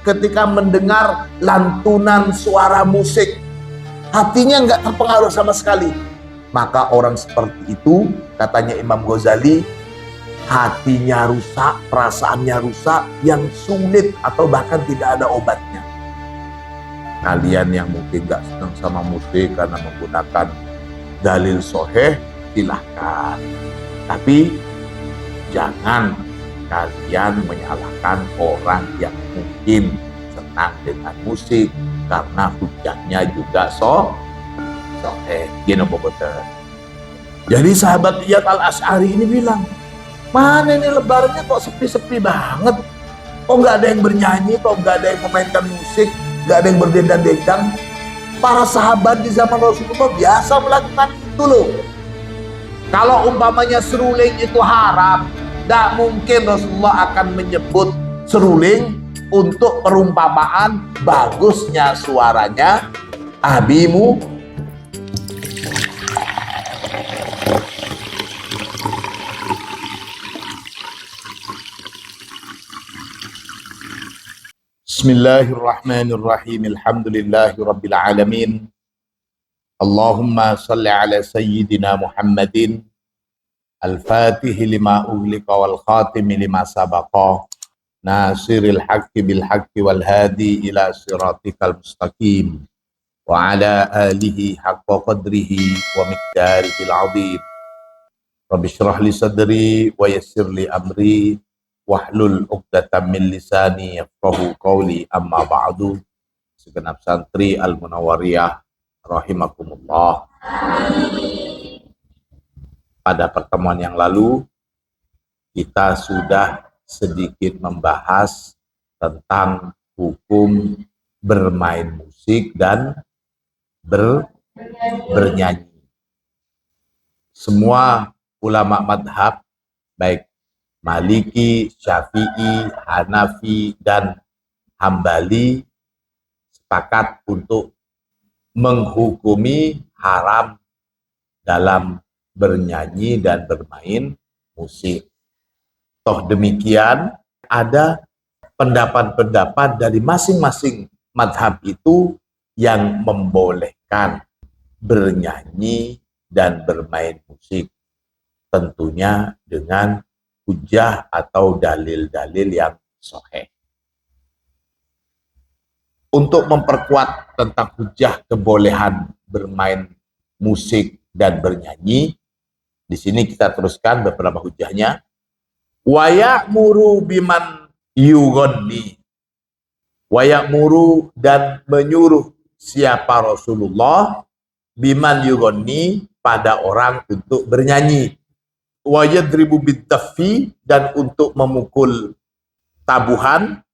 ketika mendengar lantunan suara musik. Hatinya nggak terpengaruh sama sekali. Maka orang seperti itu, katanya Imam Ghazali, hatinya rusak, perasaannya rusak, yang sulit atau bahkan tidak ada obatnya. Kalian yang mungkin gak senang sama musik karena menggunakan dalil soheh, silahkan. Tapi jangan kalian menyalahkan orang yang mungkin senang dengan musik karena hujahnya juga soheh. Gini betul. Jadi sahabat Iyad Al-Asy'ari ini bilang, mana ini lebarannya kok sepi-sepi banget? Kok nggak ada yang bernyanyi, kok nggak ada yang memainkan musik, nggak ada yang berdendang-dendang? Para sahabat di zaman Rasulullah biasa melakukan itu loh. Kalau umpamanya seruling itu haram, tidak mungkin Rasulullah akan menyebut seruling untuk perumpamaan bagusnya suaranya abimu. Bismillahirrahmanirrahim. Alhamdulillahi rabbil alamin. Allahumma salli ala sayyidina Muhammadin al-fatihi lima ughliqa wal khatimi lima sabaqa nasiril haqqi bil haqqi wal hadi ila siratikal mustaqim wa ala alihi haqqa qadrihi wa miqdarihil azim. Rabbi shrah li sadri wa yassir li amri wahlul 'uqdatam min lisani yafqahu qawli, amma ba'du. Segenap santri Al-Munawwariyah rahimakumullah. Pada pertemuan yang lalu kita sudah sedikit membahas tentang hukum bermain musik dan bernyanyi. Semua ulama madhab, baik Maliki, Syafi'i, Hanafi, dan Hambali sepakat untuk menghukumi haram dalam bernyanyi dan bermain musik. Toh demikian, ada pendapat-pendapat dari masing-masing madhab itu yang membolehkan bernyanyi dan bermain musik. Tentunya dengan hujah atau dalil-dalil yang sahih. Untuk memperkuat tentang hujah kebolehan bermain musik dan bernyanyi, di sini kita teruskan beberapa hujahnya. Wa ya'muru biman yughni. Wa ya'muru, dan menyuruh siapa Rasulullah, biman yughni, pada orang untuk bernyanyi. Wa yadribu bid-daffi, dan untuk memukul tabuhan.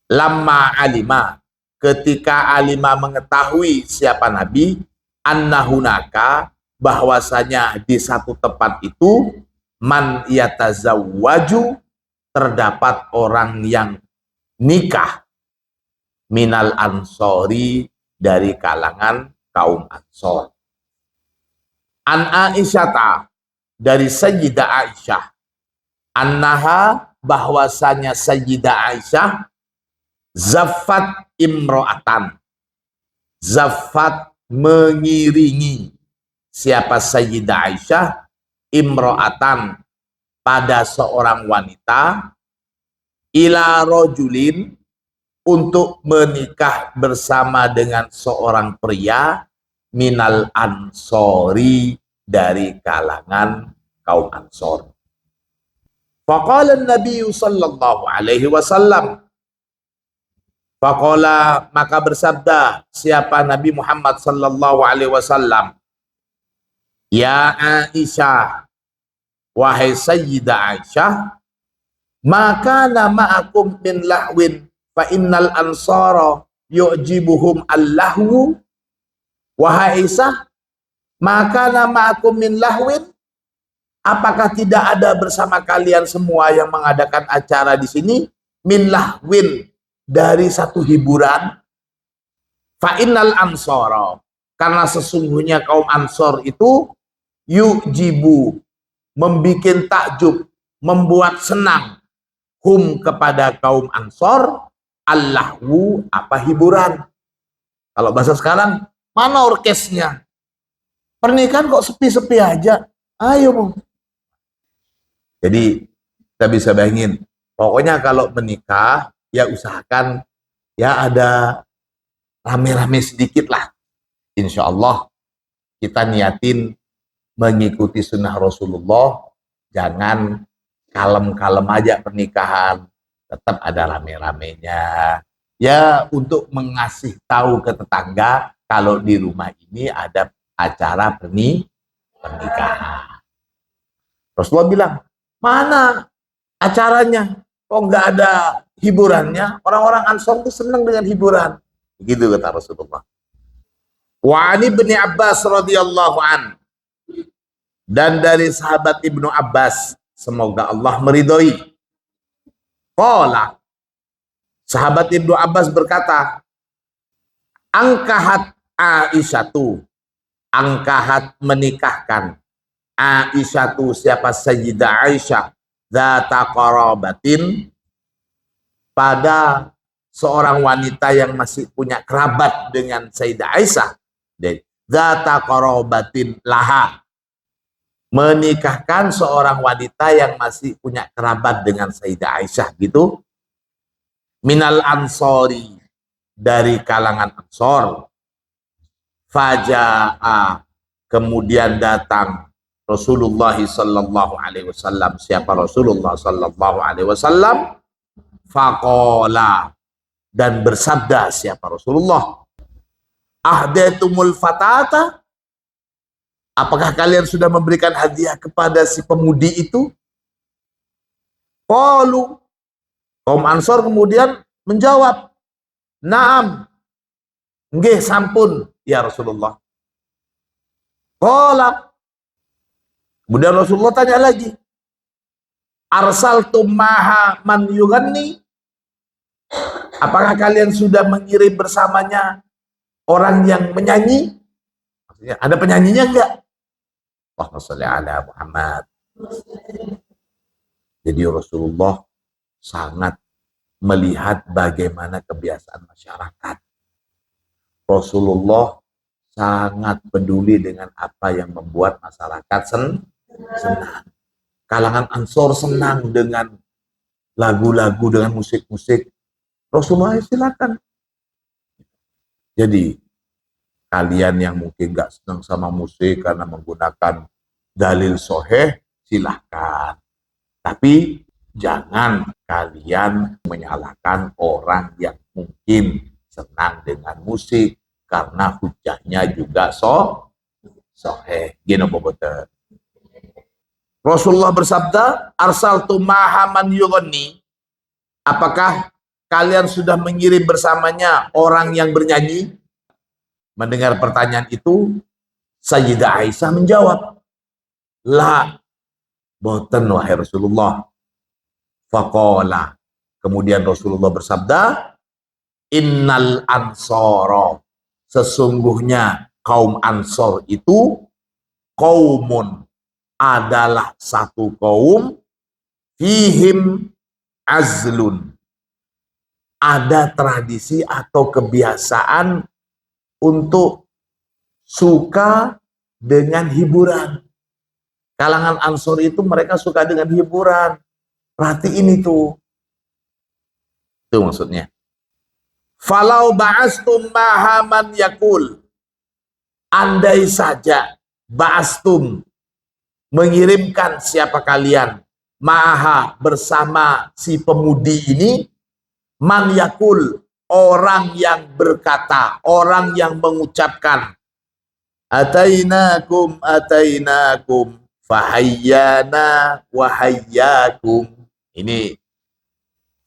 Lamma alima, ketika alima mengetahui siapa Nabi, annahunaka, bahwasanya di satu tempat itu, man yatazawwaju, terdapat orang yang nikah, minal ansori, dari kalangan kaum Ansor. An Aisyata, dari Sayyidah Aisyah, annaha, bahwasanya Sayyidah Aisyah, zaffat imro'atan, zaffat, mengiringi, siapa Sayyidah Aisyah, imro'atan, pada seorang wanita, ila rojulin, untuk menikah bersama dengan seorang pria, minal ansori, dari kalangan kaum Ansor. Faqala Nabi sallallahu alaihi wasallam, faqala, maka bersabda siapa Nabi Muhammad sallallahu alaihi wasallam, ya Aisyah, wahai Sayyidah Aisyah, maka ma'akum min lahwin fa innal ansara yu'jibuhum allahu. Wahai Aisyah, maka ma'akum min lahwin, apakah tidak ada bersama kalian semua yang mengadakan acara di sini, min lahwin, dari satu hiburan. Fa innal ansara, karena sesungguhnya kaum Ansor itu, yu'jibu, membikin takjub, membuat senang, hum, kepada kaum Ansor, Allahu apa hiburan. Kalau bahasa sekarang, mana orkesnya? Pernikahan kok sepi-sepi aja. Ayo, Bung. Jadi kita bisa bayangin, pokoknya kalau menikah ya usahakan ya ada rame-rame sedikit lah. Insya Allah kita niatin mengikuti sunnah Rasulullah, jangan kalem-kalem aja pernikahan, tetap ada rame-ramenya. Ya untuk mengasih tahu ke tetangga kalau di rumah ini ada acara pernikahan. Rasulullah bilang, mana acaranya? Kok nggak ada hiburannya? Orang-orang Ansor itu senang dengan hiburan. Begitu kata Rasulullah. Wa ani bin Abbas radhiyallahu an. Dan dari sahabat Ibnu Abbas, semoga Allah meridhoi. Qala, sahabat Ibnu Abbas berkata, angkahat Aisyatu, angkahat menikahkan Aisyatu, siapa Sayyidah Aisyah, dzata qarabatin, pada seorang wanita yang masih punya kerabat dengan Sayyidah Aisyah. Dzata qarabatin laha, menikahkan seorang wanita yang masih punya kerabat dengan Sayyidah Aisyah gitu. Minal ansori, dari kalangan Ansor. Faja'a, kemudian datang Rasulullah sallallahu alaihi wasallam. Siapa Rasulullah sallallahu alaihi wasallam? Faqala, dan bersabda siapa Rasulullah, ahdatumul fatata, apakah kalian sudah memberikan hadiah kepada si pemudi itu? Qalu, kaum Ansor kemudian menjawab, naam, nggih sampun ya Rasulullah. Qala, kemudian Rasulullah tanya lagi, arsaltum maha man yughanni, apakah kalian sudah mengirim bersamanya orang yang menyanyi? Maksudnya, ada penyanyinya enggak? Allahumma sholli ala Muhammad. Jadi Rasulullah sangat melihat bagaimana kebiasaan masyarakat. Rasulullah sangat peduli dengan apa yang membuat masyarakat senang. Kalangan Ansor senang dengan lagu-lagu, dengan musik-musik. Rasulullah silakan. Jadi kalian yang mungkin gak senang sama musik karena menggunakan dalil soheh, silahkan. Tapi jangan kalian menyalahkan orang yang mungkin senang dengan musik karena hujahnya juga soheh. Gino boboten. Rasulullah bersabda, arsaltu maha man yughanni, apakah kalian sudah mengirim bersamanya orang yang bernyanyi? Mendengar pertanyaan itu, Sayyidah Aisyah menjawab, la, boten wahai Rasulullah. Faqala, kemudian Rasulullah bersabda, innal ansara, sesungguhnya kaum Ansor itu qaumun, adalah satu kaum, fihim azlun, ada tradisi atau kebiasaan untuk suka dengan hiburan. Kalangan Ansor itu mereka suka dengan hiburan. Perhatiin itu. Itu maksudnya. Falau ba'astum mahaman yakul, andai saja ba'astum, mengirimkan siapa kalian, maha, bersama si pemudi ini, man yakul, orang yang berkata, orang yang mengucapkan, atainakum atainakum fahayyana wahayyakum. Ini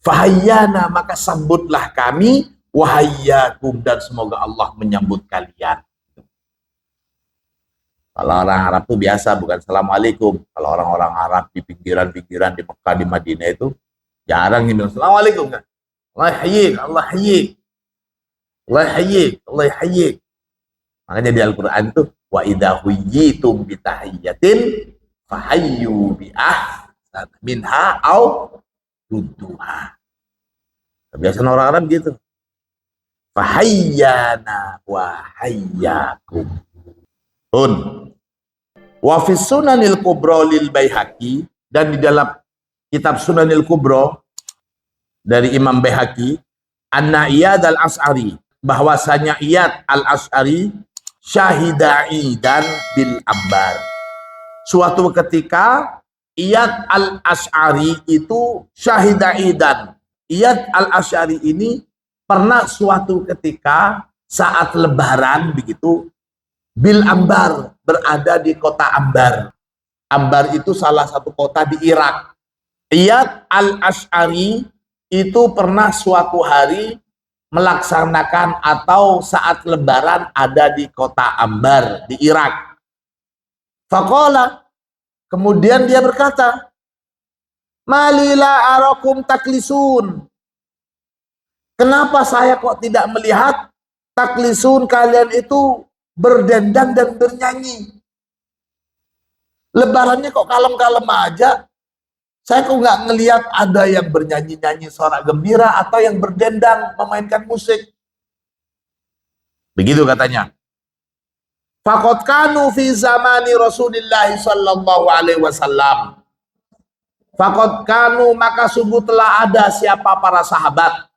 fahayyana, maka sambutlah kami, wahayyakum, dan semoga Allah menyambut kalian. Kalau orang Arab itu biasa, bukan assalamualaikum. Kalau orang-orang Arab di pinggiran-pinggiran di Mekah, di Madinah itu jarang bilang assalamualaikum kan. Allah hayyik, Allah hayyik, Allah hayyik, Allah hayyik. Makanya di Al-Quran itu, wa idza huyyitum bi tahiyyatin fahayyu bi ahsana minha au rudduha. Kebiasaan orang Arab gitu. Fahayyana wa hayyakum. Un. Wa fi Sunanil Kubra lil Baihaqi, dan di dalam kitab Sunanil Kubra dari Imam Baihaqi, anna Iyad al-As'ari, bahwasanya Iyad al-As'ari syahida idan bil ambar. Suatu ketika Iyad al-As'ari itu syahida idan. Iyad al-As'ari ini pernah suatu ketika saat lebaran begitu bil ambar, berada di kota Ambar. Ambar itu salah satu kota di Irak. Iyad al-As'ari itu pernah suatu hari melaksanakan atau saat lebaran ada di kota Ambar di Irak. Faqala, kemudian dia berkata, malila arakum taklisun. Kenapa saya kok tidak melihat taklisun kalian itu berdendang dan bernyanyi? Lebarannya kok kalem-kalem aja. Saya kok nggak ngelihat ada yang bernyanyi-nyanyi sorak gembira atau yang berdendang memainkan musik. Begitu katanya. Faqad kanu fi zamani Rasulillah sallallahu alaihi wasallam. Faqad kanu, maka sungguh telah ada siapa para sahabat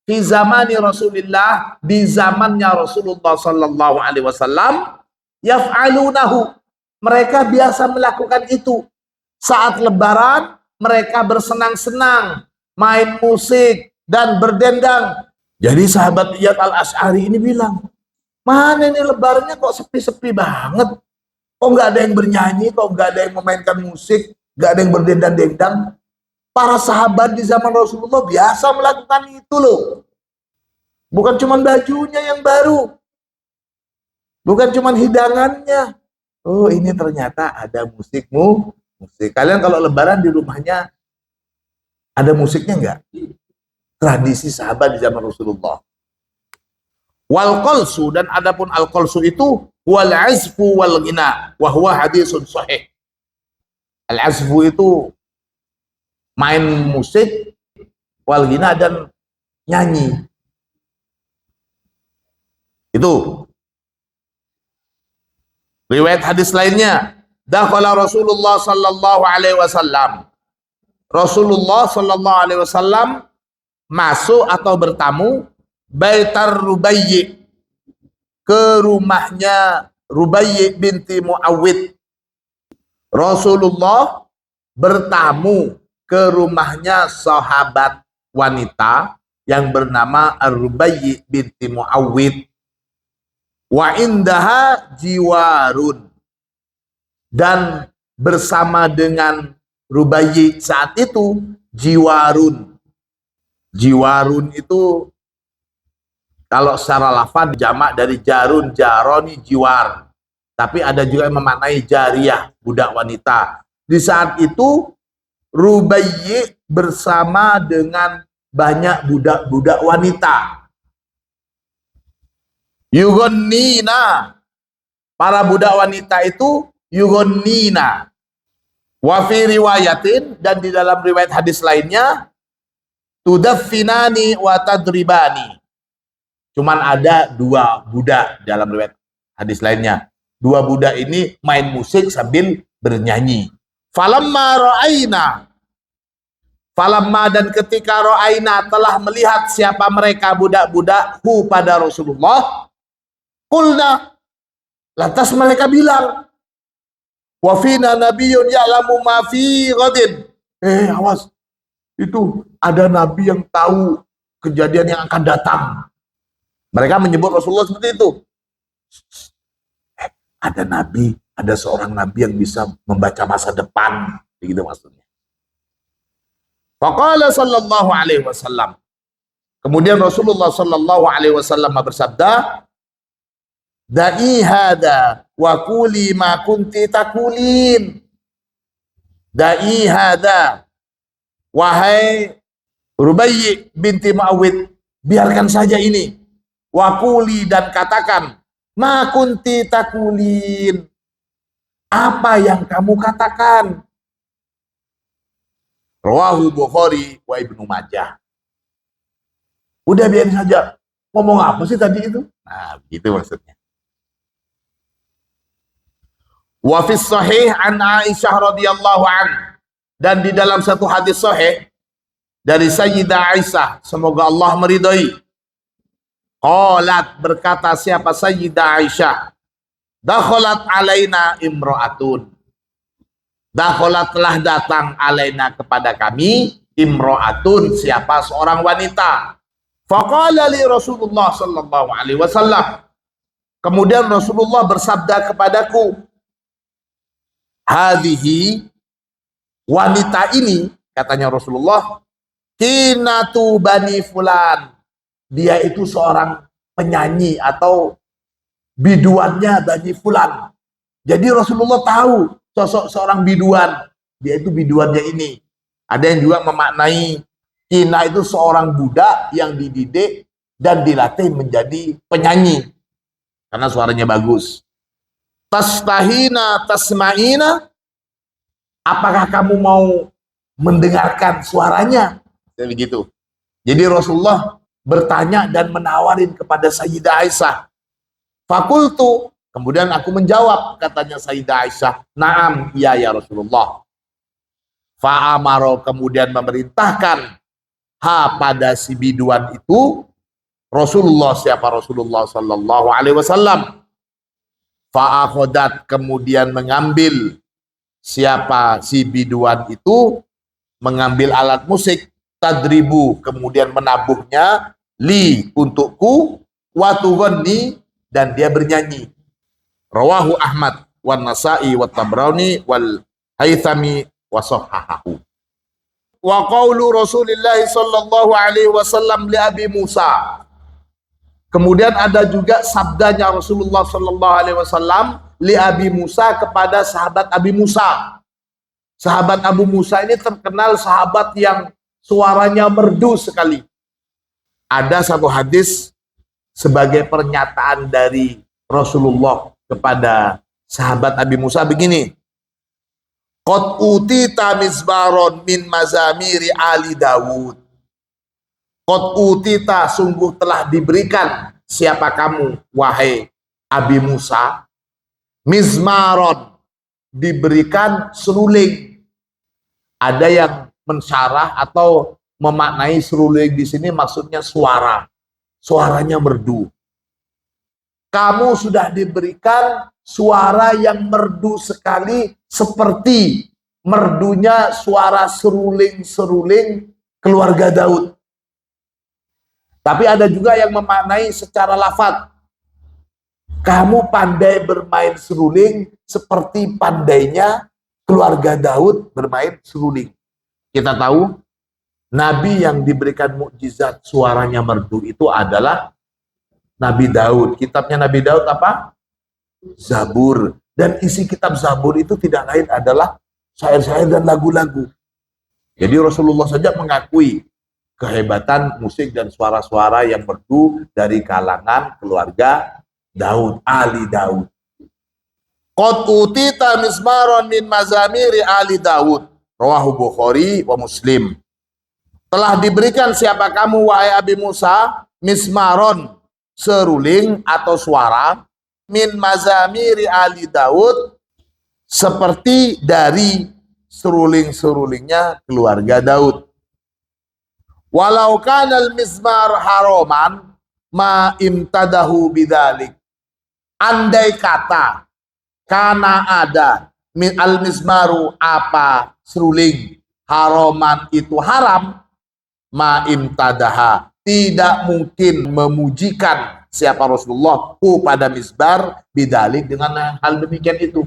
fi zamani Rasulillah, di zamannya Rasulullah sallallahu alaihi wasallam, yaf'alunahu, mereka biasa melakukan itu. Saat lebaran mereka bersenang-senang, main musik dan berdendang. Jadi sahabat Iyad al-As'ari ini bilang, mana ini lebarannya kok sepi-sepi banget? Kok nggak ada yang bernyanyi, kok nggak ada yang memainkan musik, nggak ada yang berdendang-dendang? Para sahabat di zaman Rasulullah biasa melakukan itu loh. Bukan cuma bajunya yang baru, bukan cuma hidangannya. Oh, ini ternyata ada musikmu. Musik. Kalian kalau lebaran di rumahnya ada musiknya enggak? Tradisi sahabat di zaman Rasulullah. Wal qalsu, dan adapun al qalsu itu wal azfu wal ghina wa huwa hadisun sahih. Al azfu itu main musik, wal ghina dan nyanyi. Itu riwayat hadis lainnya. Dakhala Rasulullah sallallahu alaihi wasallam. Rasulullah sallallahu alaihi wasallam masuk atau bertamu Baitar Rubayyi, ke rumahnya Rubayyi binti Muawwid. Rasulullah bertamu ke rumahnya sahabat wanita yang bernama Ar-Rubayyi binti Muawwid. Wa indaha jiwarun, dan bersama dengan Rubayyi saat itu jiwarun. Jiwarun itu kalau secara lafaz jamak dari jarun, jaroni, jiwar. Tapi ada juga yang memaknai jariyah, budak wanita. Di saat itu Rubayyi bersama dengan banyak budak-budak wanita. Yugonnina, para budak wanita itu yugonnina. Wa fi riwayatin, dan di dalam riwayat hadis lainnya, tudaffinani wa tadribani. Cuman ada dua budak dalam riwayat hadis lainnya. Dua budak ini main musik sambil bernyanyi. Falamma ra'aina, falamma, dan ketika ra'aina, telah melihat siapa mereka budak-budak hu pada Rasulullah, qulna, lantas mereka bilang, wa fina nabiyyun ya'lamu ma fi ghadin. Awas, itu ada nabi yang tahu kejadian yang akan datang. Mereka menyebut Rasulullah seperti itu. Ada nabi, ada seorang nabi yang bisa membaca masa depan, begitu maksudnya. Faqala sallallahu alaihi wasallam. Kemudian Rasulullah sallallahu alaihi wasallam bersabda, da'i hada wa kuli ma kunti takulin. Da'i hada, wahai Rubayyi binti Muawwid, biarkan saja ini. Wa kuli, dan katakan, ma kunti takulin, apa yang kamu katakan. Rawahu Bukhari wa Ibnu Majah. Udah biarin saja. Ngomong apa sih tadi itu? Nah, begitu maksudnya. Wa fis sahih an Aisyah radhiyallahu an, dan di dalam satu hadis sahih dari Sayyidah Aisyah, semoga Allah meridhai, qalat, berkata siapa Sayyidah Aisyah, dakhalat alaina imra'atun, dakhalat telah datang alaina kepada kami, imra'atun, siapa seorang wanita. Faqala li Rasulullah sallallahu alaihi wasallam, kemudian Rasulullah bersabda kepadaku, hadhihi, wanita ini, katanya Rasulullah, kinatu bani fulan, dia itu seorang penyanyi atau biduannya Bani Fulan. Jadi Rasulullah tahu sosok seorang biduan, dia itu biduannya ini. Ada yang juga memaknai Kina itu seorang budak yang dididik dan dilatih menjadi penyanyi karena suaranya bagus. Tastahina tasma'ina, apakah kamu mau mendengarkan suaranya? Begitu. Jadi Rasulullah bertanya dan menawarin kepada Sayyidah Aisyah. Fakultu, kemudian aku menjawab, katanya Sayyidah Aisyah, naam, iya ya Rasulullah. Fa'amaro, kemudian memerintahkan pada si biduan itu Rasulullah, siapa Rasulullah sallallahu alaihi wasallam. Fa'akhodat, kemudian mengambil siapa si biduan itu, mengambil alat musik, tadribu, kemudian menabuhnya, li, untukku, watughanni, dan dia bernyanyi. Rawahu Ahmad wan Nasa'i wat Tabrani wal Haythami wa sahhahahu. Wa qaulu Rasulillah sallallahu alaihi wasallam li Abi Musa. Kemudian ada juga sabdanya Rasulullah sallallahu alaihi wasallam li Abi Musa, kepada sahabat Abi Musa. Sahabat Abu Musa ini terkenal sahabat yang suaranya merdu sekali. Ada satu hadis sebagai pernyataan dari Rasulullah kepada sahabat Abi Musa begini. Qad utita mizbaron min mazamiri ali Dawud. Qad utita, sungguh telah diberikan, siapa kamu wahai Abi Musa, mizmaron, diberikan seruling. Ada yang mensyarah atau memaknai seruling di sini maksudnya suara. Suaranya merdu. Kamu sudah diberikan suara yang merdu sekali, seperti merdunya suara seruling-seruling keluarga Daud. Tapi ada juga yang memaknai secara lafaz. Kamu pandai bermain seruling seperti pandainya keluarga Daud bermain seruling. Kita tahu Nabi yang diberikan mukjizat suaranya merdu itu adalah Nabi Daud. Kitabnya Nabi Daud apa? Zabur. Dan isi kitab Zabur itu tidak lain adalah syair-syair dan lagu-lagu. Jadi Rasulullah saja mengakui kehebatan musik dan suara-suara yang merdu dari kalangan keluarga Daud, Ali Daud. Qad utita mizmaron min mazamiri Ali Daud. Rawahu Bukhari wa Muslim. Telah diberikan siapa kamu wahai Abi Musa, mismaron, seruling atau suara, min mazamiri Ali Daud, seperti dari seruling-serulingnya keluarga Daud. Walau kanal mizmar haroman ma imtadahu bidzalik. Andai kata karena ada min al mizmaru, apa seruling, haroman itu haram, ma imtadaha, tidak mungkin memujikan siapa Rasulullah pada mizbar bidalik dengan hal demikian itu.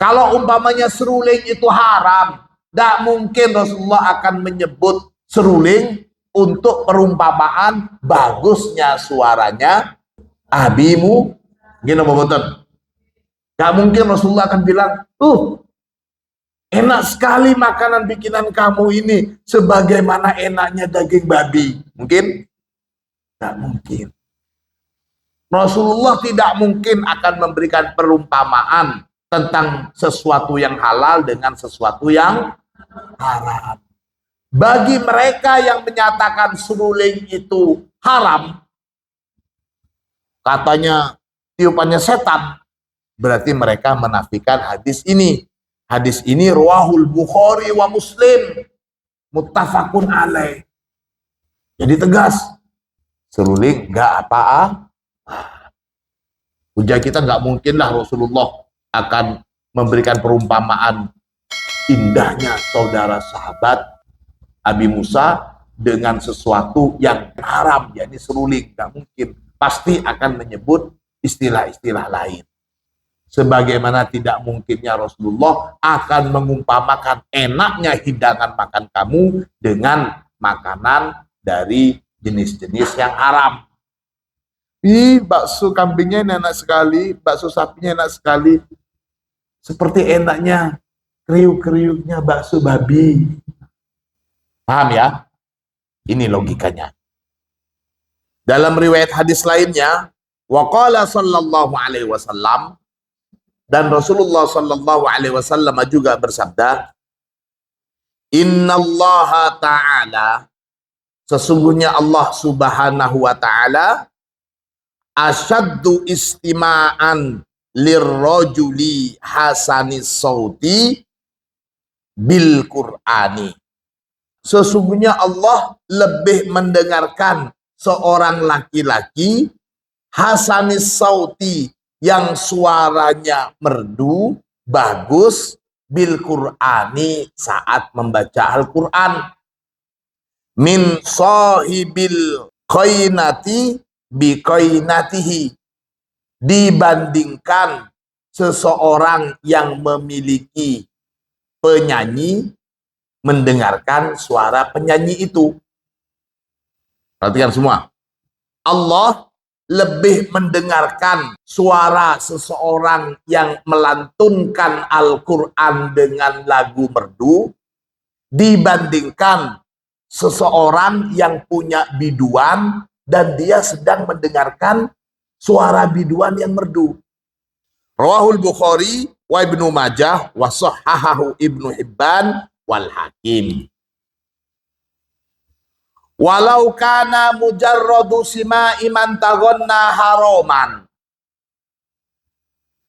Kalau umpamanya seruling itu haram, tidak mungkin Rasulullah akan menyebut seruling untuk perumpamaan bagusnya suaranya abimu, gini betul. Gak mungkin Rasulullah akan bilang, enak sekali makanan bikinan kamu ini, sebagaimana enaknya daging babi. Mungkin? Tidak mungkin. Rasulullah tidak mungkin akan memberikan perumpamaan tentang sesuatu yang halal dengan sesuatu yang haram. Bagi mereka yang menyatakan seruling itu haram, katanya tiupannya setan, berarti mereka menafikan hadis ini. Hadis ini rawahul Bukhari wa Muslim, muttafaqun alaih. Jadi tegas, seruling nggak apa-apa. Hujah kita nggak mungkinlah Rasulullah akan memberikan perumpamaan indahnya saudara sahabat Abi Musa dengan sesuatu yang haram, yakni seruling. Nggak mungkin. Pasti akan menyebut istilah-istilah lain. Sebagaimana tidak mungkinnya Rasulullah akan mengumpamakan enaknya hidangan makan kamu dengan makanan dari jenis-jenis yang haram. Bakso kambingnya enak sekali, bakso sapinya enak sekali. Seperti enaknya kriuk-kriuknya bakso babi. Paham ya? Ini logikanya. Dalam riwayat hadis lainnya, waqala sallallahu alaihi wasallam, dan Rasulullah sallallahu alaihi wasallam juga bersabda, innallaha ta'ala, sesungguhnya Allah subhanahu wa ta'ala, asyaddu istima'an lirrajuli hasanis sauti bil Qur'ani. Sesungguhnya Allah lebih mendengarkan seorang laki-laki hasanis sauti, yang suaranya merdu, bagus, bil Qur'ani, saat membaca Al-Quran, min sahibil qainati bi qainatihi, dibandingkan seseorang yang memiliki penyanyi mendengarkan suara penyanyi itu. Perhatikan semua. Allah lebih mendengarkan suara seseorang yang melantunkan Al-Quran dengan lagu merdu dibandingkan seseorang yang punya biduan dan dia sedang mendengarkan suara biduan yang merdu. Rawahul Bukhari wa Ibnu Majah wa sahhahahu Ibnu Hibban wal Hakim. Walau kana mujarradu sima'i man taghonna haroman.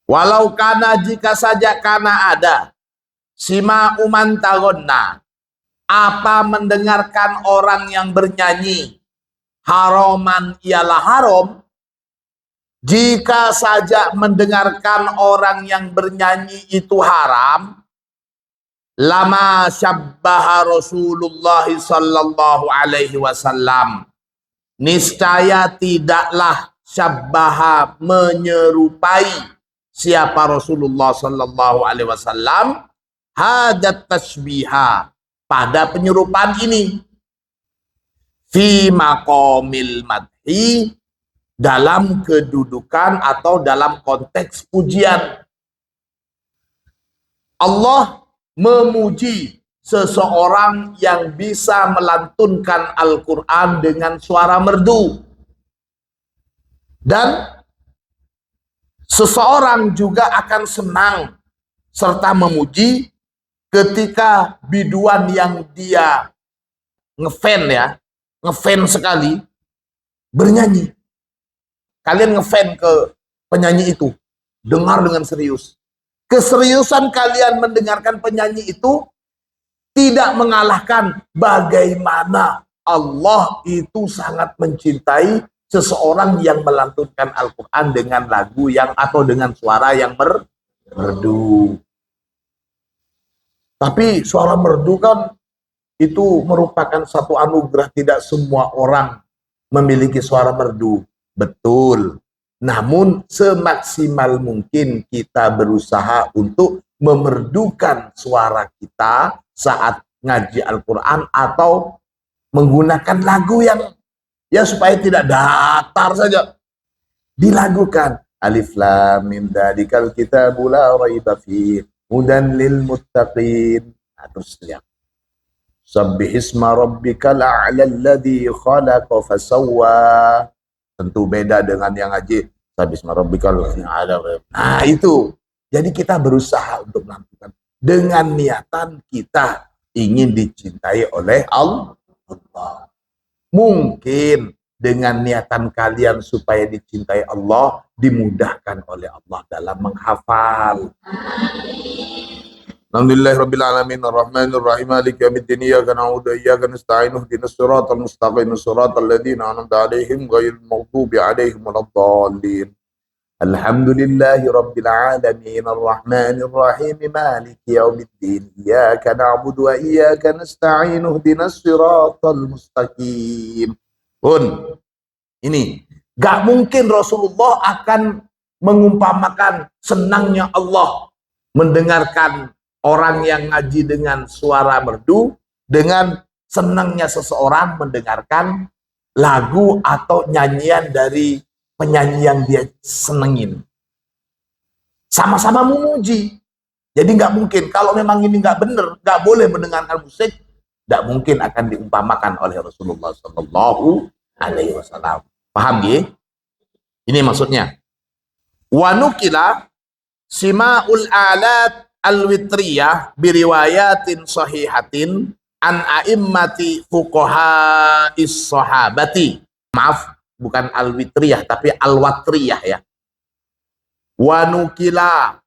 Walau kana, jika saja kana ada, sima'u man taghonna, apa mendengarkan orang yang bernyanyi, haroman ialah haram, jika saja mendengarkan orang yang bernyanyi itu haram, lama syabbaha Rasulullah sallallahu alaihi wasallam, niscaya tidaklah syabbaha menyerupai siapa Rasulullah sallallahu alaihi wasallam hadat tasbiha, pada penyerupaan ini, fi maqamil madhi, dalam kedudukan atau dalam konteks pujian. Allah memuji seseorang yang bisa melantunkan Al-Quran dengan suara merdu. Dan seseorang juga akan senang serta memuji ketika biduan yang dia ngefan sekali, bernyanyi. Kalian ngefan ke penyanyi itu, dengar dengan serius. Keseriusan kalian mendengarkan penyanyi itu tidak mengalahkan bagaimana Allah itu sangat mencintai seseorang yang melantunkan Al-Quran dengan lagu yang atau dengan suara yang merdu. Tapi suara merdu kan itu merupakan satu anugerah, tidak semua orang memiliki suara merdu. Betul. Namun semaksimal mungkin kita berusaha untuk memerdukan suara kita saat ngaji Al-Quran atau menggunakan lagu yang ya supaya tidak datar saja. Dilagukan. Alif lam mim dzalikal kitabu la raiba fihi hudan lil muttaqin. Nah, terus lihat. Sabbihisma rabbikal a'la alladzi khalaqa fasawwa. Tentu beda dengan yang ngaji Sabbihisma rabbikal a'la. Nah, itu. Jadi kita berusaha untuk melakukan dengan niatan kita ingin dicintai oleh Allah. Mungkin dengan niatan kalian supaya dicintai Allah, dimudahkan oleh Allah dalam menghafal. Alhamdulillahirabbil alamin arrahmanir rahim maliki yaumiddin iyyaka na'budu wa iyyaka nasta'in ihdinas siratal mustaqim siratal ladzina an'amta 'alaihim ghairil maghdubi 'alaihim waladdallin. Alhamdulillahirabbil alamin arrahmanir rahim maliki yaumiddin iyyaka na'budu wa iyyaka nasta'in ihdinas siratal mustaqim. Pun ini gak mungkin Rasulullah akan mengumpamakan senangnya Allah mendengarkan orang yang ngaji dengan suara merdu dengan senangnya seseorang mendengarkan lagu atau nyanyian dari penyanyi yang dia senengin. Sama-sama memuji. Jadi nggak mungkin, kalau memang ini nggak benar, nggak boleh mendengarkan musik, nggak mungkin akan diumpamakan oleh Rasulullah Shallallahu Alaihi Wasallam. Paham ya? Ini maksudnya. Wanukila sima'ul alat al-witriyah biriwayatin sahihatin an a'immati fuqaha'is sahabati. Maaf, bukan al-witriyah tapi al-watriyah ya. Wanukila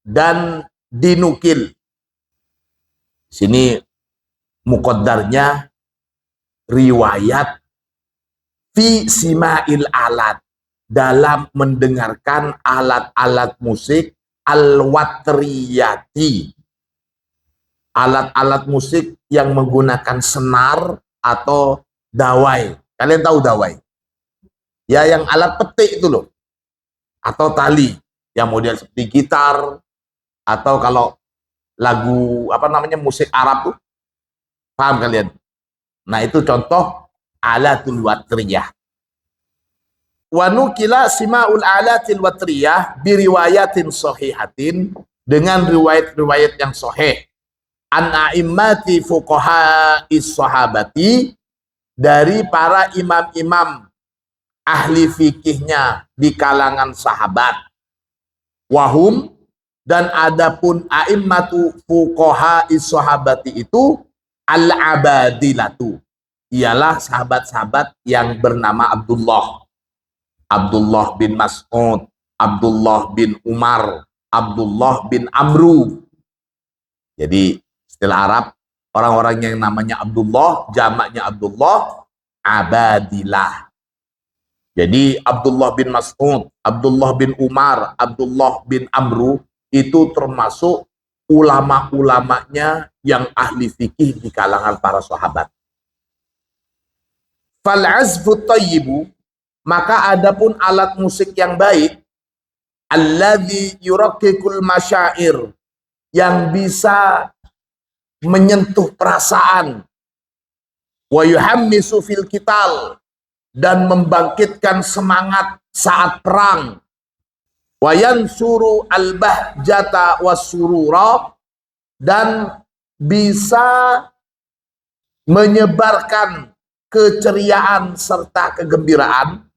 dan dinukil. Sini muqaddarnya riwayat fi sima'il alat, dalam mendengarkan alat-alat musik al-watriyati, alat-alat musik yang menggunakan senar atau dawai. Kalian tahu dawai? Ya, yang alat petik itu loh, atau tali, yang model seperti gitar, atau kalau lagu apa namanya musik Arab tuh, paham kalian? Nah itu contoh alatul watriyah. Wa nukila sima'ul alatil watriyah biriwayatin sahihatin, dengan riwayat-riwayat yang sahih an a'immati fuqaha'is sahabati, dari para imam-imam ahli fikihnya di kalangan sahabat. Wahum, dan adapun a'immatu fuqaha'is sahabati itu al-abadilatu, ialah sahabat-sahabat yang bernama Abdullah. Abdullah bin Mas'ud, Abdullah bin Umar, Abdullah bin Amru. Jadi istilah Arab, orang-orang yang namanya Abdullah, jamaknya Abdullah, abadilah. Jadi Abdullah bin Mas'ud, Abdullah bin Umar, Abdullah bin Amru itu termasuk ulama-ulamanya yang ahli fikih di kalangan para sahabat. Fal azfu thayyibu, maka adapun alat musik yang baik, alladzi yuraqqikul masyair, yang bisa menyentuh perasaan, wa yuhammisu fil qital, dan membangkitkan semangat saat perang, wa yansuru al-bahjata was-surura, dan bisa menyebarkan keceriaan serta kegembiraan,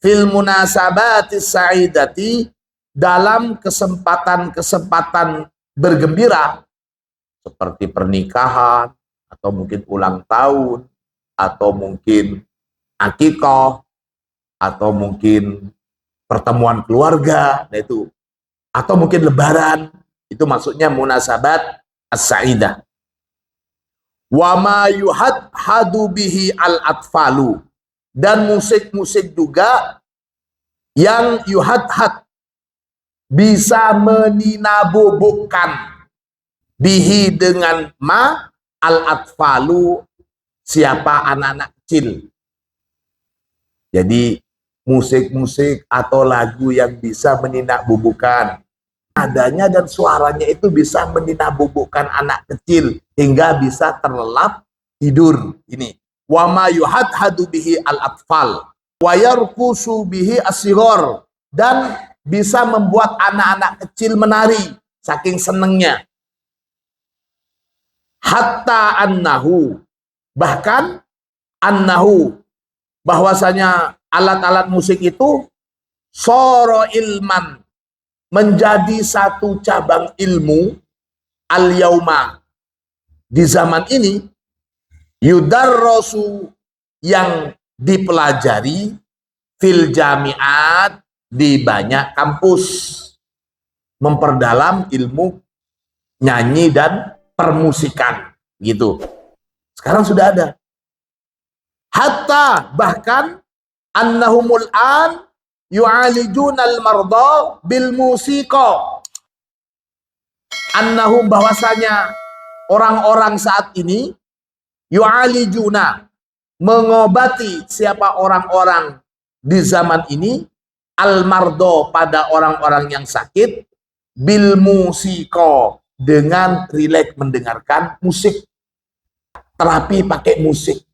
fil munasabatis sa'idati, dalam kesempatan-kesempatan bergembira seperti pernikahan, atau mungkin ulang tahun, atau mungkin akikah, atau mungkin pertemuan keluarga, nah itu, atau mungkin lebaran, itu maksudnya munasabat as-sa'idah. Wa ma yuhadhadu bihi al-atfalu, dan musik-musik juga yang yuhadhad, bisa meninabubukkan, bihi dengan ma, al-atfalu, siapa anak-anak kecil. Jadi musik-musik atau lagu yang bisa meninabubukkan, adanya dan suaranya itu bisa meninabubukkan anak kecil hingga bisa terlelap tidur. Ini wa ma yuhadhadu bihi al-atfal wa yarqusu bihi as-sighar, dan bisa membuat anak-anak kecil menari saking senengnya. Hatta annahu, bahkan annahu, bahwasanya alat-alat musik itu soro ilman, menjadi satu cabang ilmu al-yauma, di zaman ini yudarrosu, yang dipelajari, fil jamiat, di banyak kampus, memperdalam ilmu nyanyi dan permusikan gitu. Sekarang sudah ada. Hatta bahkan annahumul an yu'alijunal marda bil musiqa. Annahum, bahwasanya orang-orang saat ini yu'alijuna, mengobati siapa orang-orang di zaman ini, al mardo, pada orang-orang yang sakit, bil musiqa, dengan rileks mendengarkan musik, terapi pakai musik.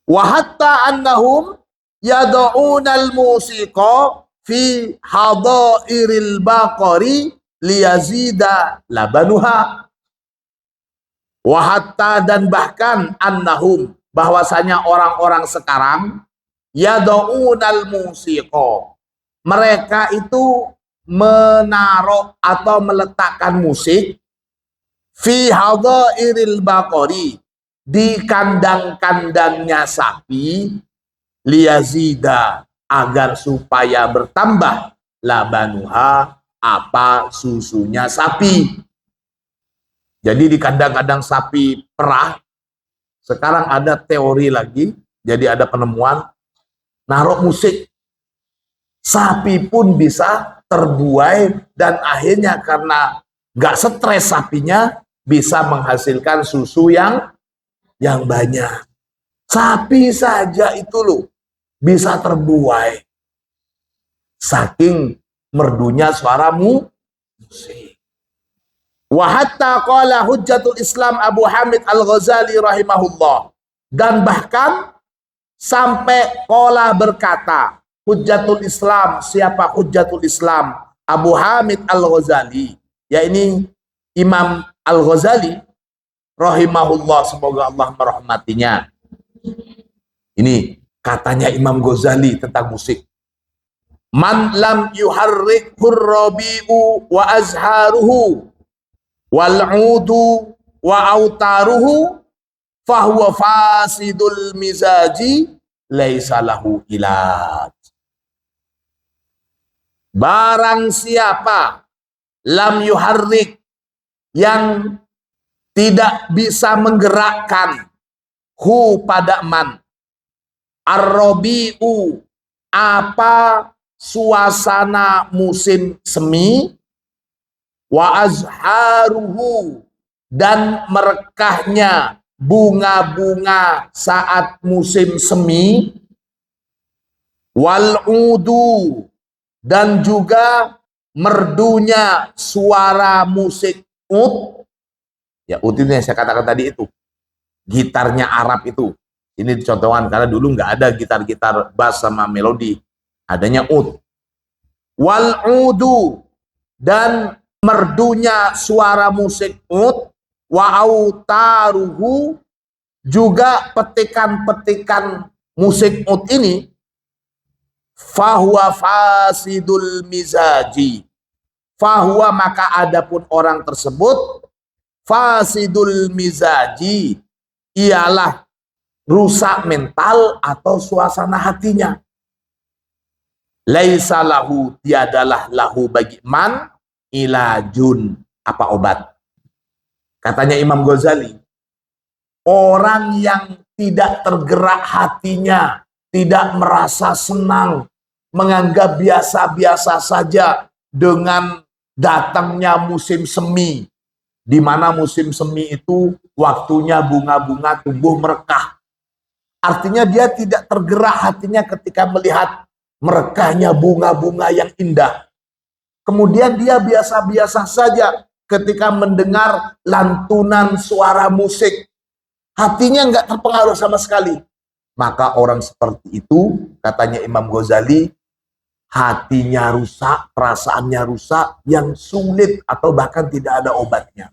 Wa hatta annahum yad'unal musiqa fi hadairil baqari liyazida labanuha. Wa hatta, dan bahkan annahum, bahwasanya orang-orang sekarang, yad'unal musiqa, mereka itu menaruh atau meletakkan musik, fi hadairil baqari, di kandang-kandangnya sapi, liyazida, agar supaya bertambah, labanuha, apa susunya sapi. Jadi di kandang-kandang sapi perah, sekarang ada teori lagi, jadi ada penemuan, naruh musik, sapi pun bisa terbuai, dan akhirnya karena nggak stres sapinya, bisa menghasilkan susu yang banyak. Sapi saja itu loh bisa terbuai, saking merdunya suara musik. Wa hatta qala hujjatul Islam Abu Hamid Al-Ghazali rahimahullah, dan bahkan sampai qala, berkata, hujjatul Islam, siapa hujjatul Islam? Abu Hamid Al-Ghazali, ya ini Imam Al-Ghazali rahimahullah, semoga Allah merahmatinya. Ini katanya Imam Ghazali tentang musik. Man lam yuharrikhur rabi'u wa azharuhu wal'udu wa autaruhu fahuwa fasidul mizaji laisa lahu ilaj. Barang siapa lam yuharrik, yang tidak bisa menggerakkan, hu pada man, ar-rabi'u, apa suasana musim semi, wa azharuhu, dan merekahnya bunga-bunga saat musim semi, wal udu, dan juga merdunya suara musik ud. Ya, ud itu yang saya katakan tadi, itu gitarnya Arab itu. Ini dicontohkan karena dulu nggak ada gitar-gitar bass sama melodi, adanya ud. Wal udu, dan merdunya suara musik ud, wa autaruhu, juga petikan-petikan musik ud ini, fahuwa fasidul mizaji, fahuwa, maka adapun orang tersebut, fasidul mizaji, ialah rusak mental atau suasana hatinya. Laisa lahu, tiadalah lahu bagi man ilajun, apa obat. Katanya Imam Ghazali, orang yang tidak tergerak hatinya, tidak merasa senang, menganggap biasa-biasa saja dengan datangnya musim semi, di mana musim semi itu waktunya bunga-bunga tumbuh merekah. Artinya dia tidak tergerak hatinya ketika melihat merekahnya bunga-bunga yang indah. Kemudian dia biasa-biasa saja ketika mendengar lantunan suara musik. Hatinya nggak terpengaruh sama sekali. Maka orang seperti itu, katanya Imam Ghazali, hatinya rusak, perasaannya rusak, yang sulit atau bahkan tidak ada obatnya.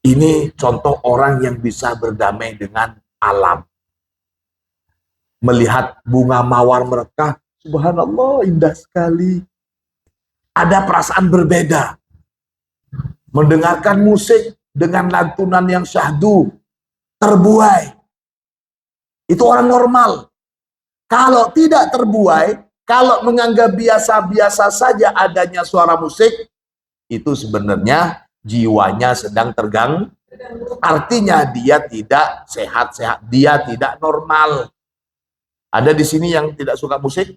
Ini contoh orang yang bisa berdamai dengan alam. Melihat bunga mawar merekah, subhanallah, indah sekali. Ada perasaan berbeda. mendengarkan musik dengan lantunan yang syahdu, terbuai. Itu orang normal. Kalau tidak terbuai, kalau menganggap biasa-biasa saja adanya suara musik, itu sebenarnya jiwanya sedang terganggu. Artinya dia tidak sehat-sehat, dia tidak normal. Ada di sini yang tidak suka musik?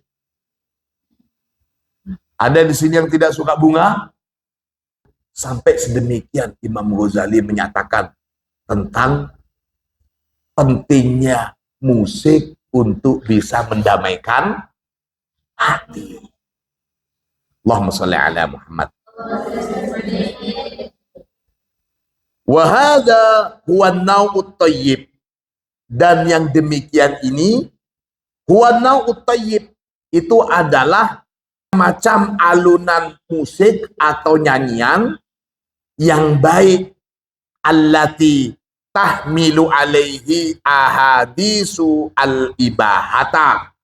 Ada di sini yang tidak suka bunga? Sampai sedemikian Imam Ghazali menyatakan tentang pentingnya musik untuk bisa mendamaikan hati. Allahumma sholli ala Muhammad. Wa hadza huwa an-naw'ut thayyib. Dan yang demikian ini huwa an-naw'ut thayyib, itu adalah macam alunan musik atau nyanyian yang baik, allati tahmilu alaihi ahadisu al-ibahata,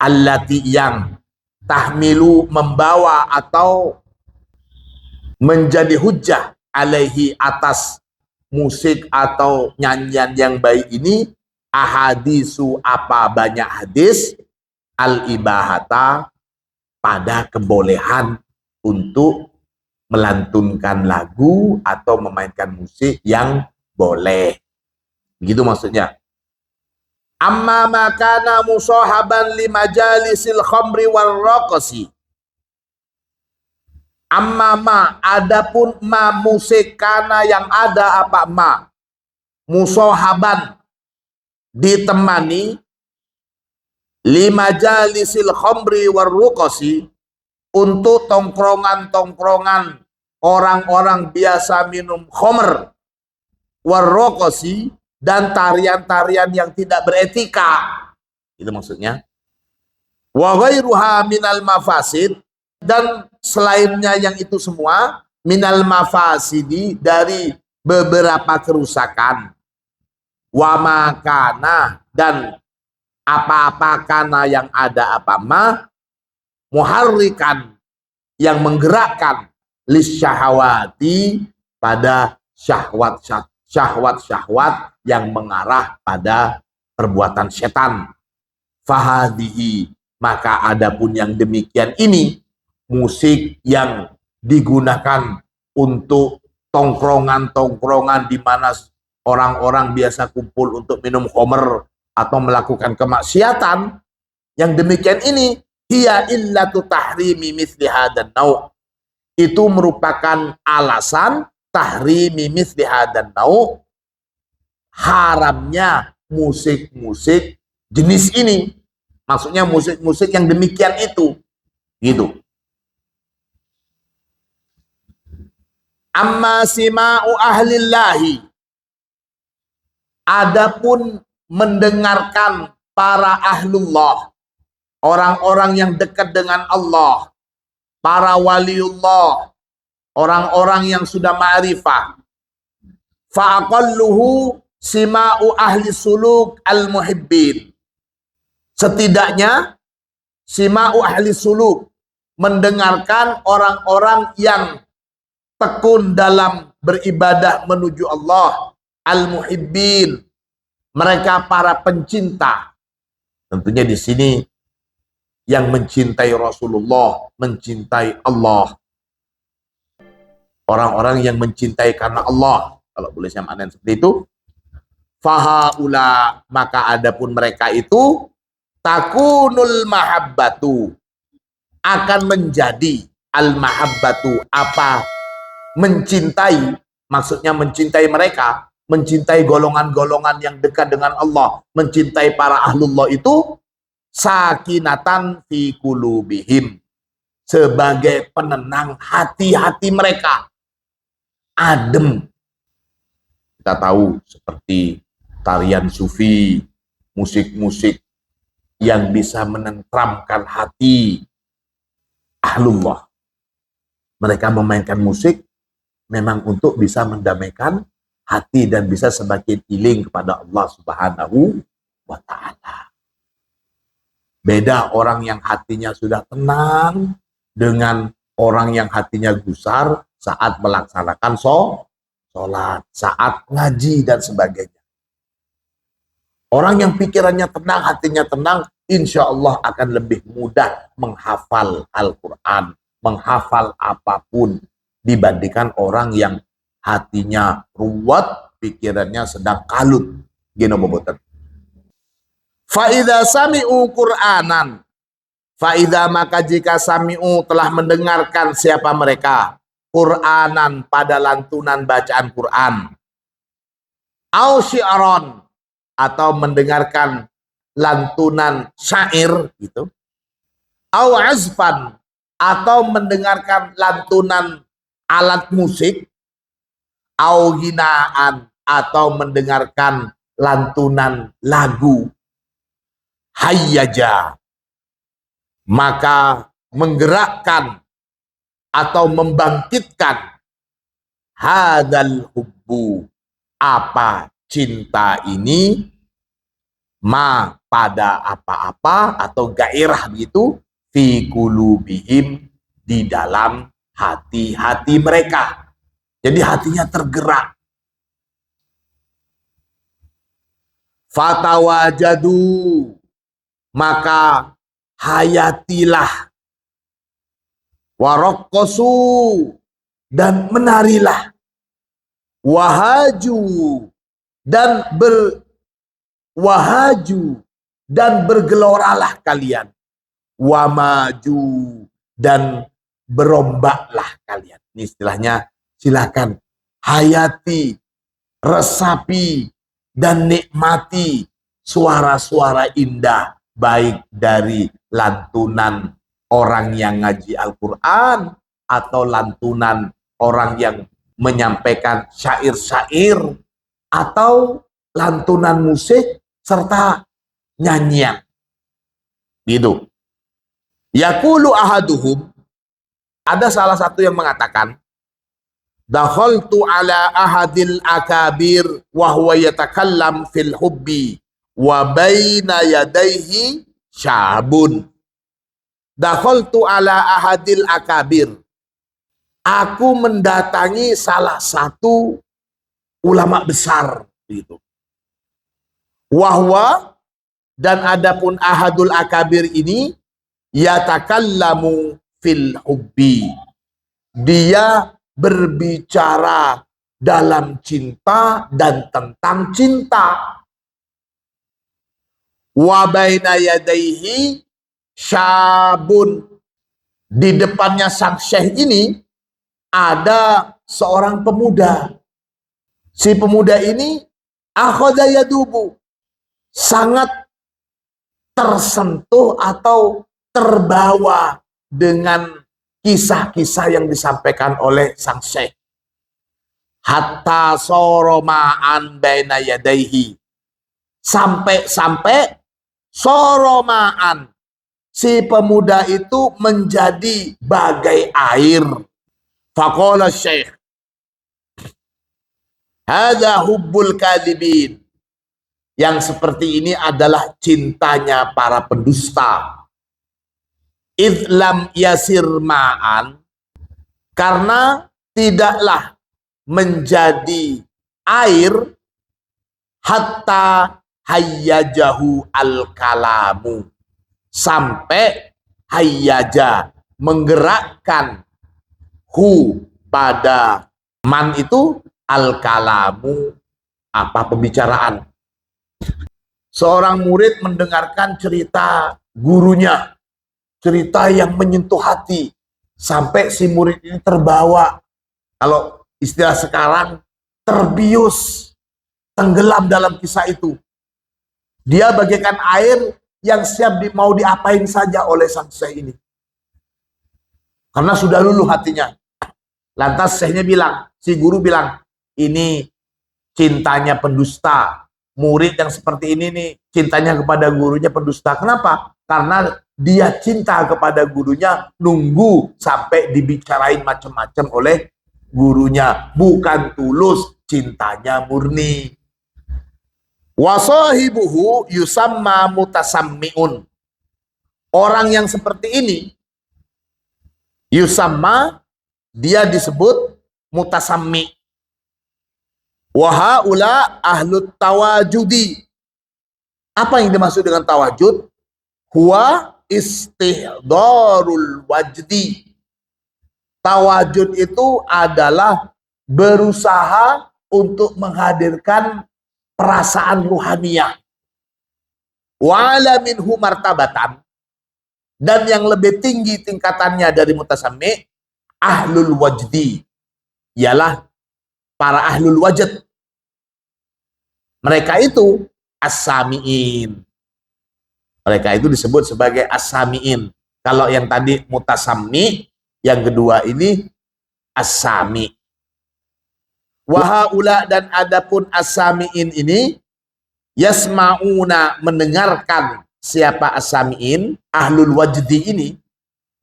allati yang tahmilu membawa atau menjadi hujjah alaihi atas musik atau nyanyian yang baik ini, ahadisu apa banyak hadis, al-ibahata pada kebolehan untuk melantunkan lagu atau memainkan musik yang boleh. Begitu maksudnya. Amma makana musahaban li majalisil khamri wal raqsi. Amma ma, adapun ma musik kana yang ada apa ma musahaban ditemani li majalisil khamri wal raqsi, untuk tongkrongan-tongkrongan orang-orang biasa minum khamr, warrokosi, dan tarian-tarian yang tidak beretika. Itu maksudnya. Wa ghairuha minal mafasid, dan selainnya yang itu semua, minal mafasidi, dari beberapa kerusakan. Wa makana, dan apa-apa kana yang ada apa ma, muharrikan, yang menggerakkan, lisyahawati, pada syahwat-syahwat yang mengarah pada perbuatan setan. Fahadihi, maka adapun yang demikian ini, musik yang digunakan untuk tongkrongan-tongkrongan di mana orang-orang biasa kumpul untuk minum khamr atau melakukan kemaksiatan, yang demikian ini, hiya illatu tahrimi mithli hadan nau', itu merupakan alasan tahrimi mithli hadan nau', haramnya musik-musik jenis ini. Maksudnya musik-musik yang demikian itu. Gitu. Amma sima'u ahlillahi, adapun mendengarkan para ahlullah, orang-orang yang dekat dengan Allah, para waliullah, orang-orang yang sudah ma'rifah, fa'aqalluhu sima'u ahli suluk al-muhibbin, setidaknya sima'u ahli suluk, mendengarkan orang-orang yang tekun dalam beribadah menuju Allah, al-muhibbin, mereka para pencinta. Tentunya di sini yang mencintai Rasulullah, mencintai Allah. Orang-orang yang mencintai karena Allah, kalau boleh saya maknain seperti itu. Fahaula, maka adapun mereka itu, takunul mahabbatu, akan menjadi al-mahabbatu, apa mencintai, maksudnya mencintai mereka, mencintai golongan-golongan yang dekat dengan Allah, mencintai para ahlullah itu, sakinatan fi qulubihim, sebagai penenang hati-hati mereka, adem. Kita tahu seperti tarian sufi, musik-musik yang bisa menenteramkan hati ahlullah. Mereka memainkan musik memang untuk bisa mendamaikan hati dan bisa semakin iling kepada Allah Subhanahu wa ta'ala. Beda orang yang hatinya sudah tenang dengan orang yang hatinya gusar, saat melaksanakan sholat, saat ngaji dan sebagainya. Orang yang pikirannya tenang, hatinya tenang, insya Allah akan lebih mudah menghafal Al-Quran, menghafal apapun dibandingkan orang yang hatinya ruwet, pikirannya sedang kalut. Gino bobotan. Fa'idha sami'u Qur'anan. Fa'idha maka jika sami'u telah mendengarkan siapa mereka. Qur'anan pada lantunan bacaan Quran. Au syi'ron. Atau mendengarkan lantunan syair gitu. Au azfan. Atau mendengarkan lantunan alat musik. Au hinaan. Atau mendengarkan lantunan lagu. Hayyaja. Maka menggerakkan atau membangkitkan hadal hubbu, apa cinta ini, ma pada apa-apa atau gairah begitu, fi qulubihim, di dalam hati-hati mereka. Jadi hatinya tergerak. Fatawajadu, maka hayatilah, warokosu, dan menarilah, wahaju, dan bergeloralah kalian, wamaju, dan berombaklah kalian. Ini istilahnya, silakan hayati, resapi, dan nikmati suara-suara indah, baik dari lantunan orang yang ngaji Al-Quran atau lantunan orang yang menyampaikan syair-syair atau lantunan musik serta nyanyian. Gitu. Yaqulu ahaduhum, ada salah satu yang mengatakan, dakhaltu ala ahadil akabir wa huwa yatakallam fil hubbi wa baina yadayhi syabun. Dakhaltu ala ahadil akabir. Aku mendatangi salah satu ulama besar gitu. Wahwa, dan adapun ahadul akabir ini, yatakallamu fil hubbi. Dia berbicara dalam cinta dan tentang cinta. Wa baina yadaihi syabun. Di depannya sang syekh ini ada seorang pemuda. Si pemuda ini akhadha yadubu, sangat tersentuh atau terbawa dengan kisah-kisah yang disampaikan oleh sang syekh. Hatta soromaan baina yadaihi, sampai soromaan, si pemuda itu menjadi bagai air. Faqala syekh, hadza hubbul kadhibin. Yang seperti ini adalah cintanya para pendusta. Idlam yasir ma'an, karena tidaklah menjadi air, hatta hayyajahu al-kalamu, sampai hayyaja, menggerakkan, hu, pada man itu, al-kalamu, apa, pembicaraan. Seorang murid mendengarkan cerita gurunya, cerita yang menyentuh hati, sampai si murid ini terbawa, kalau istilah sekarang, terbius, tenggelam dalam kisah itu. Dia bagaikan air yang siap mau diapain saja oleh sang syekh ini. Karena sudah luluh hatinya. Lantas syekhnya bilang, si guru bilang, ini cintanya pendusta. Murid yang seperti ini nih, cintanya kepada gurunya pendusta. Kenapa? Karena dia cinta kepada gurunya, nunggu sampai dibicarain macam-macam oleh gurunya. Bukan tulus, cintanya murni. Wasahibuhu yusamma mutasammi'un. Orang yang seperti ini, yusamma, dia disebut mutasammi. Wa haula ahlut tawajudi. Apa yang dimaksud dengan tawajud? Huwa istihdarul wajdi. Tawajud itu adalah berusaha untuk menghadirkan perasaan ruhaniyah. Wa ala minhu martabatan. Dan yang lebih tinggi tingkatannya dari mutasammi, ahlul wajdi. Ialah para ahlul wajad. Mereka itu as-sami'in. Mereka itu disebut sebagai as-sami'in. Kalau yang tadi mutasammi, yang kedua ini as-sami. Wahaula dan adapun as-sami'in ini yasma'una mendengarkan. Siapa as-sami'in? Ahlul wajdi ini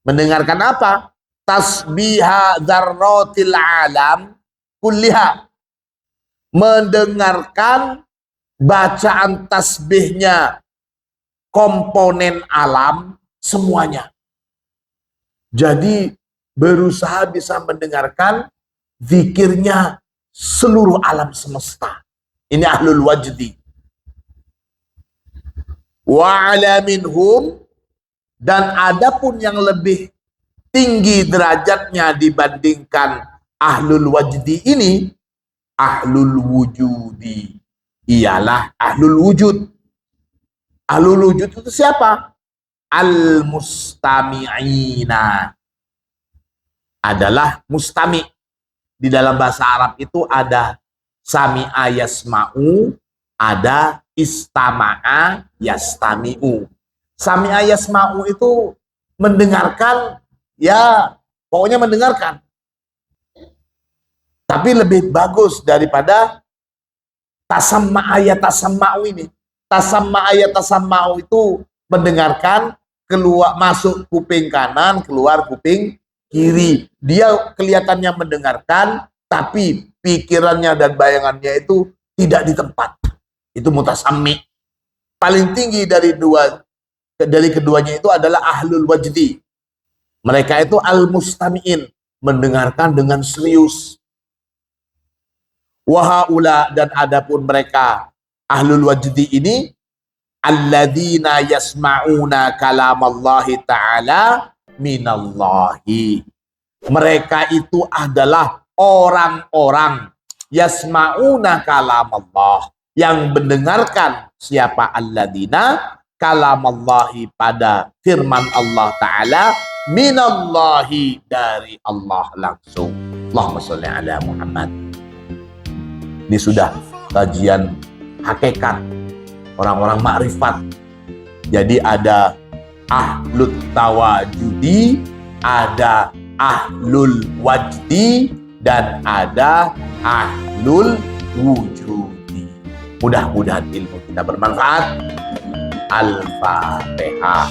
mendengarkan apa? Tasbiha dzarratil alam kulliha. Mendengarkan bacaan tasbihnya komponen alam semuanya. Jadi berusaha bisa mendengarkan zikirnya seluruh alam semesta. Ini ahlul wajdi. Wa ala minhum, dan adapun yang lebih tinggi derajatnya dibandingkan ahlul wajdi ini, ahlul wujudi. Ialah ahlul wujud. Ahlul wujud itu siapa? Al-mustami'ina. Adalah mustami'. Di dalam bahasa Arab itu ada sami'a yasma'u, ada istama'a yastami'u. Sami'a yasma'u itu mendengarkan, ya pokoknya mendengarkan. Tapi lebih bagus daripada tasamma'a yatasamma'u ini. Tasamma'a yatasamma'u itu mendengarkan, keluar masuk kuping kanan, keluar kuping kiri. Dia kelihatannya mendengarkan, tapi pikirannya dan bayangannya itu tidak di tempat. Itu mutasammi. Paling tinggi dari keduanya itu adalah ahlul wajdi. Mereka itu al-mustami'in, mendengarkan dengan serius. Wahaula, dan adapun mereka ahlul wajdi ini alladzina yasma'una kalamallahi ta'ala minallahi. Mereka itu adalah orang-orang yasma'una kalamallah, yang mendengarkan siapa alladzina kalamallahi, pada firman Allah Ta'ala, minallahi, dari Allah langsung. Allahumma sholli ala Muhammad. Ini sudah kajian hakikat orang-orang makrifat. Jadi ada ahlut tawajudi, ada ahlul wajdi, dan ada ahlul wujudi. Mudah-mudahan ilmu kita bermanfaat. Al-Fatihah.